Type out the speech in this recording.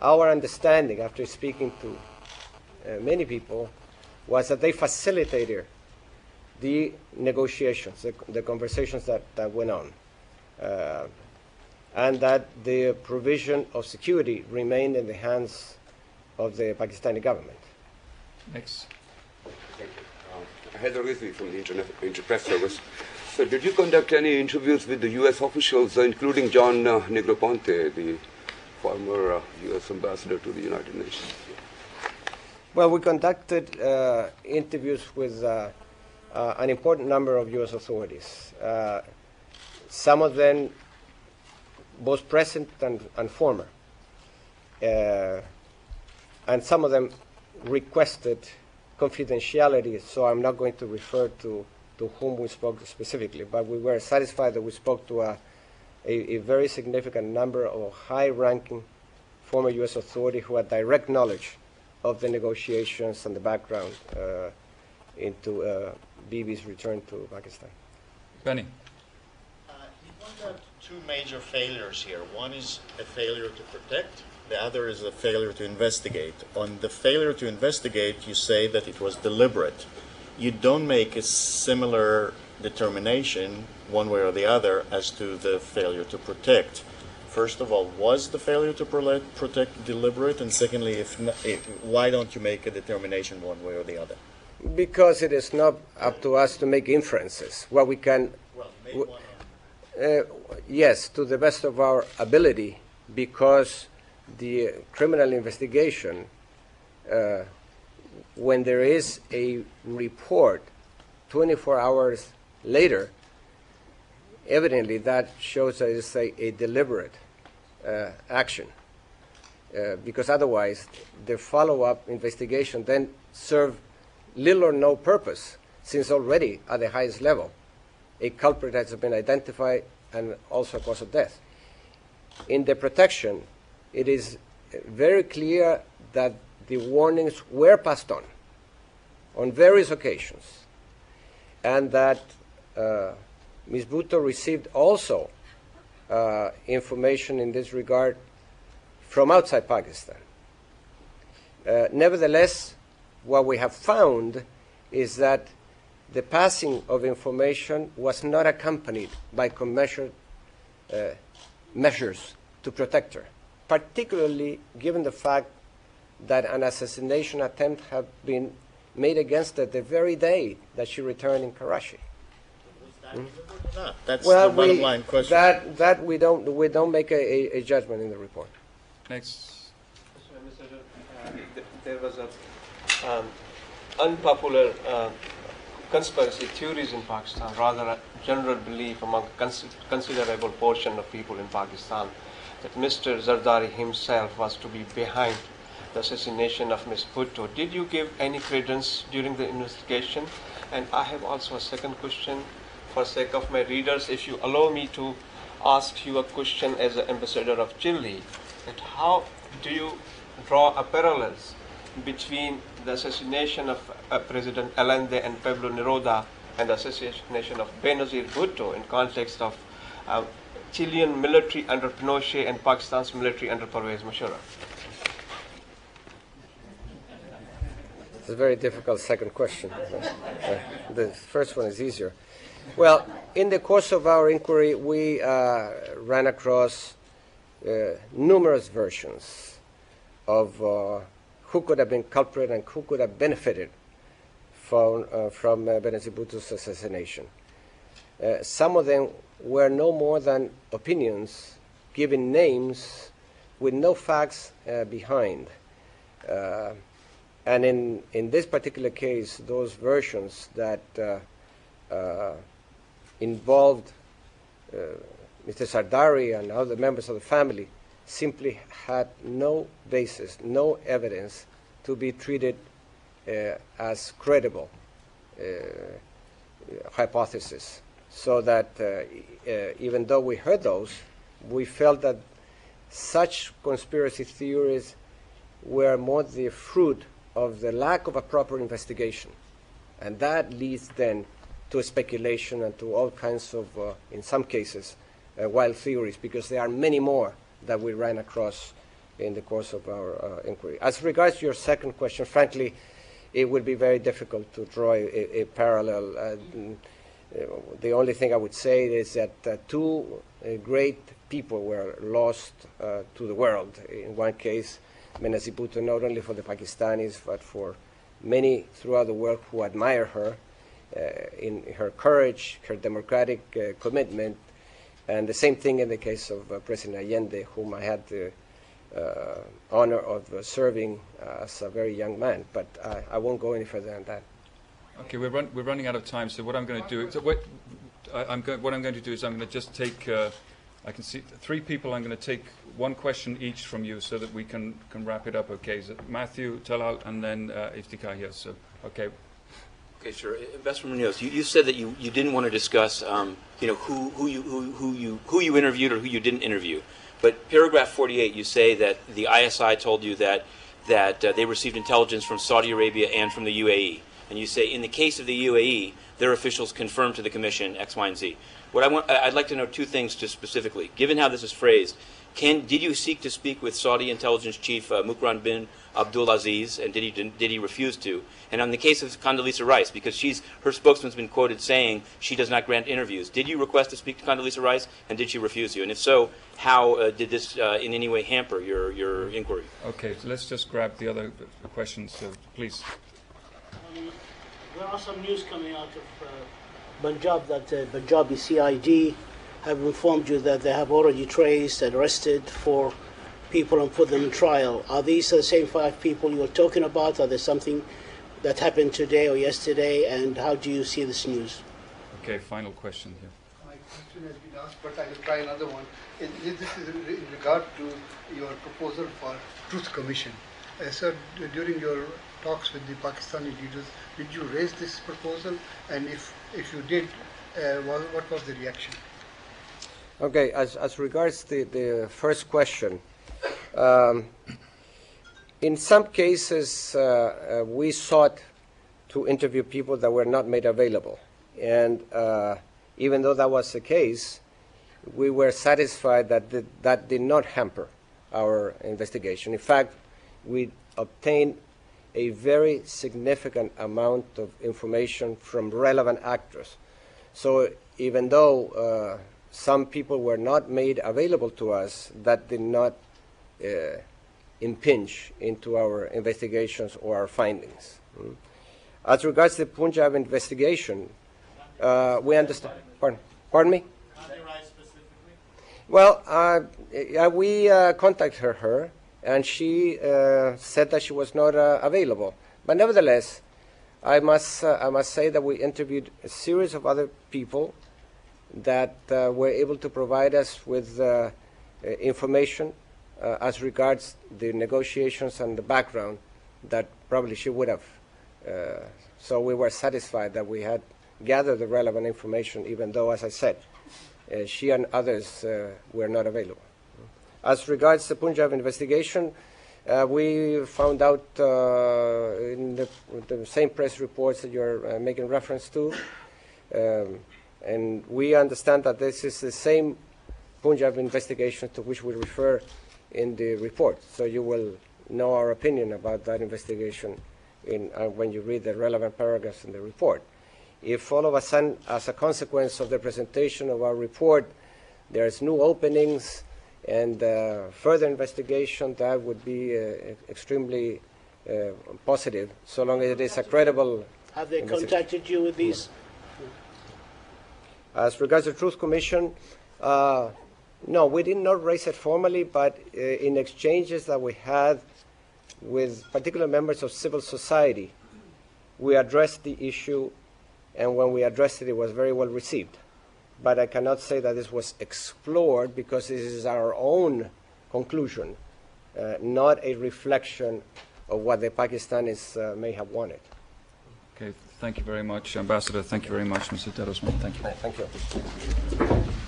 our understanding after speaking to many people was that they facilitated the negotiations, the conversations that went on, and that the provision of security remained in the hands of the Pakistani government. Next. Thank you. Heather Rizvi from the Interpress Service. So did you conduct any interviews with the U.S. officials, including John Negroponte, the former U.S. ambassador to the United Nations? Well, we conducted interviews with an important number of U.S. authorities. Some of them both present and former. And some of them requested confidentiality, so I'm not going to refer to whom we spoke specifically, but we were satisfied that we spoke to a very significant number of high-ranking former U.S. authorities who had direct knowledge of the negotiations and the background into Bibi's return to Pakistan. Benny. You pointed out two major failures here. One is a failure to protect. The other is a failure to investigate. On the failure to investigate, you say that it was deliberate. You don't make a similar determination, one way or the other, as to the failure to protect. First of all, was the failure to protect deliberate? And secondly, why don't you make a determination one way or the other? Because it is not up to us to make inferences. What we can, Well, make one yes, to the best of our ability, because the criminal investigation, when there is a report 24 hours later, evidently that shows that it's a deliberate action. Because otherwise, the follow-up investigation then serve little or no purpose, since already at the highest level, a culprit has been identified and also a cause of death. In the protection, it is very clear that the warnings were passed on various occasions, and that Ms. Bhutto received also information in this regard from outside Pakistan. Nevertheless, what we have found is that the passing of information was not accompanied by commensurate measures to protect her, particularly given the fact that an assassination attempt had been made against her the very day that she returned in Karachi. That's the bottom line question. That we don't make a judgment in the report. Next. There was a unpopular conspiracy theories in Pakistan, rather a general belief among considerable portion of people in Pakistan that Mr. Zardari himself was to be behind the assassination of Ms. Bhutto. Did you give any credence during the investigation? And I have also a second question for sake of my readers. If you allow me to ask you a question as an ambassador of Chile, that how do you draw a parallels between the assassination of President Allende and Pablo Neruda and the assassination of Benazir Bhutto in context of Chilean military under Pinochet and Pakistan's military under Pervez Musharraf? It's a very difficult second question. The first one is easier. Well, in the course of our inquiry, we ran across numerous versions of who could have been culprit and who could have benefited from Benazir Bhutto's assassination. Some of them were no more than opinions, giving names with no facts behind. And in this particular case, those versions that involved Mr. Zardari and other members of the family simply had no basis, no evidence to be treated as credible hypothesis. So that even though we heard those, we felt that such conspiracy theories were more the fruit of the lack of a proper investigation. And that leads then to speculation and to all kinds of, in some cases, wild theories, because there are many more that we ran across in the course of our inquiry. As regards your second question, frankly, it would be very difficult to draw a parallel. The only thing I would say is that two great people were lost to the world. In one case, Benazir Bhutto, not only for the Pakistanis, but for many throughout the world who admire her in her courage, her democratic commitment, and the same thing in the case of President Allende, whom I had the honor of serving as a very young man. But I won't go any further than that. Okay, we're running out of time. So what I'm going to do, what I'm going to do is I'm going to just take. I can see three people. I'm going to take one question each from you, so that we can wrap it up. Okay, so Matthew, Talal, and then Iftikhar here. So okay. Okay, sure. Ambassador Munoz, you said that you didn't want to discuss, who you interviewed or who you didn't interview. But paragraph 48, you say that the ISI told you that they received intelligence from Saudi Arabia and from the UAE. And you say, in the case of the UAE, their officials confirmed to the Commission X, Y, and Z. I'd like to know two things just specifically. Given how this is phrased, did you seek to speak with Saudi intelligence chief Mukran bin Abdul Aziz, and did he refuse to? And on the case of Condoleezza Rice, because her spokesman's been quoted saying she does not grant interviews, did you request to speak to Condoleezza Rice, and did she refuse you? And if so, how did this in any way hamper your inquiry? Okay, so let's just grab the other questions, please. There are some news coming out of Punjab that Punjabi CID have informed you that they have already traced and arrested 4 people and put them in trial. Are these the same 5 people you were talking about? Are there something that happened today or yesterday? And how do you see this news? Okay, final question here. My question has been asked, but I will try another one. This is in regard to your proposal for Truth Commission. Sir, during your talks with the Pakistani leaders, did you raise this proposal? And if you did, what was the reaction? Okay, as regards the first question, in some cases we sought to interview people that were not made available. And even though that was the case, we were satisfied that that did not hamper our investigation. In fact, we obtained a very significant amount of information from relevant actors. So even though some people were not made available to us, that did not impinge into our investigations or our findings. As regards the Punjab investigation, we understand. Pardon me? Well, we contacted her, and she said that she was not available. But nevertheless, I must say that we interviewed a series of other people that were able to provide us with information as regards the negotiations and the background that probably she would have. So we were satisfied that we had gathered the relevant information, even though, as I said, she and others were not available. As regards the Punjab investigation, we found out in the same press reports that you're making reference to, and we understand that this is the same Punjab investigation to which we refer in the report. So you will know our opinion about that investigation when you read the relevant paragraphs in the report. If all of a sudden, as a consequence of the presentation of our report, there's new openings and further investigation, that would be extremely positive, so long as it is a credible. Have they contacted you with these? As regards the Truth Commission, no, we did not raise it formally, but in exchanges that we had with particular members of civil society, we addressed the issue, and when we addressed it, it was very well received. But I cannot say that this was explored, because this is our own conclusion, not a reflection of what the Pakistanis may have wanted. Okay, thank you very much, Ambassador. Thank you very much, Mr. Terosman. Thank you. Thank you.